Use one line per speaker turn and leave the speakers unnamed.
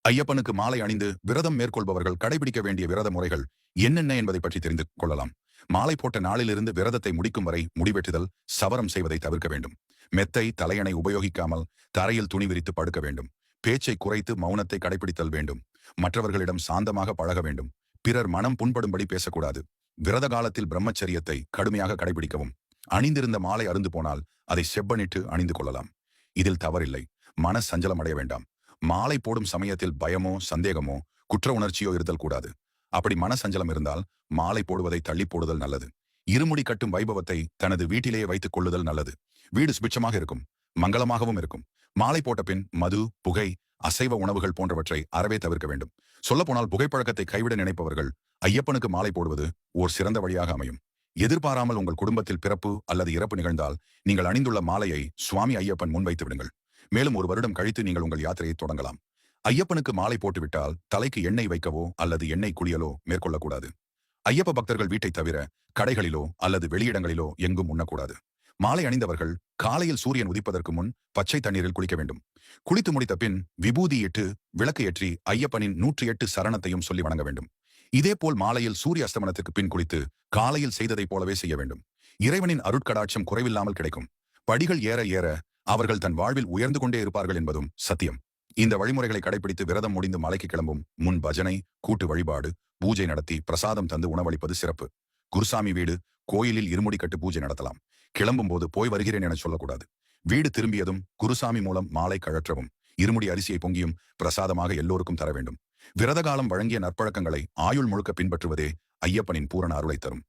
ஐயப்பனுக்கு மாலை அணிந்து விரதம் மேற்கொள்பவர்கள் கடைபிடிக்க வேண்டிய விரத முறைகள் என்னென்ன என்பதை பற்றி தெரிந்து கொள்ளலாம். மாலை போட்ட நாளிலிருந்து விரதத்தை முடிக்கும் வரை முடிவெட்டுதல், சவரம் செய்வதை தவிர்க்க வேண்டும். மெத்தை, தலையணை உபயோகிக்காமல் தரையில் துணி விரித்து படுக்க வேண்டும். பேச்சை குறைத்து மௌனத்தை கடைபிடித்தல் வேண்டும். மற்றவர்களிடம் சாந்தமாக பழக வேண்டும். பிறர் மனம் புண்படும்படி பேசக்கூடாது. விரத காலத்தில் பிரம்மச்சரியத்தை கடுமையாக கடைபிடிக்கவும். அணிந்திருந்த மாலை அருந்து போனால் அதை செப்பனிட்டு அணிந்து கொள்ளலாம். இதில் தவறில்லை. மன சஞ்சலம் அடைய வேண்டாம். மாலை போடும் சமயத்தில் பயமோ சந்தேகமோ குற்ற உணர்ச்சியோ இருத்தல் கூடாது. அப்படி மன சஞ்சலம் இருந்தால் மாலை போடுவதை தள்ளி போடுதல் நல்லது. இருமுடி கட்டும் வைபவத்தை தனது வீட்டிலேயே வைத்துக் கொள்ளுதல் நல்லது. வீடு சுபிட்சமாக இருக்கும், மங்களமாகவும் இருக்கும். மாலை போட்ட பின் மது, புகை, அசைவ உணவுகள் போன்றவற்றை அறவே தவிர்க்க வேண்டும். சொல்லப்போனால் புகைப்பழக்கத்தை கைவிட நினைப்பவர்கள் ஐயப்பனுக்கு மாலை போடுவது ஓர் சிறந்த வழியாக அமையும். எதிர்பாராமல் உங்கள் குடும்பத்தில் பிறப்பு அல்லது இறப்பு நிகழ்ந்தால் நீங்கள் அணிந்துள்ள மாலையை சுவாமி ஐயப்பன் முன்வைத்து விடுங்கள். மேலும் ஒரு வருடம் கழித்து நீங்கள் உங்கள் யாத்திரையை தொடங்கலாம். ஐயப்பனுக்கு மாலை போட்டுவிட்டால் தலைக்கு எண்ணெய் வைக்கவோ அல்லது எண்ணெய் குளியலோ மேற்கொள்ளக்கூடாது. ஐயப்ப பக்தர்கள் வீட்டை தவிர கடைகளிலோ அல்லது வெளியிடங்களிலோ எங்கும் உண்ணக்கூடாது. மாலை அணிந்தவர்கள் காலையில் சூரியன் உதிப்பதற்கு முன் பச்சை தண்ணீரில் குளிக்க வேண்டும். குளித்து முடித்த பின் விபூதி இட்டு விளக்கு ஏற்றி ஐயப்பனின் 108 சரணத்தையும் சொல்லி வணங்க வேண்டும். இதேபோல் மாலையில் சூரிய அஸ்தமனத்துக்கு பின் குளித்து காலையில் செய்ததைப் போலவே செய்ய வேண்டும். இறைவனின் அருட்கடாட்சம் குறைவில்லாமல் கிடைக்கும். படிகள் ஏற ஏற அவர்கள் தன் வாழ்வில் உயர்ந்து கொண்டே இருப்பார்கள் என்பதும் சத்தியம். இந்த வழிமுறைகளை கடைபிடித்து விரதம் முடிந்து மலைக்கு கிளம்பும் முன் பஜனை, கூட்டு வழிபாடு, பூஜை நடத்தி பிரசாதம் தந்து உணவளிப்பது சிறப்பு. குருசாமி வீடு, கோயிலில் இருமுடி கட்டு பூஜை நடத்தலாம். கிளம்பும் போது போய் வருகிறேன் என சொல்லக்கூடாது. வீடு திரும்பியதும் குருசாமி மூலம் மாலை கழற்றவும். இருமுடி அரிசியை பொங்கியும் பிரசாதமாக எல்லோருக்கும் தர வேண்டும். விரத காலம் வழங்கிய நற்பழக்கங்களை ஆயுள் முழுக்க பின்பற்றுவதே ஐயப்பனின் பூரண அருளை தரும்.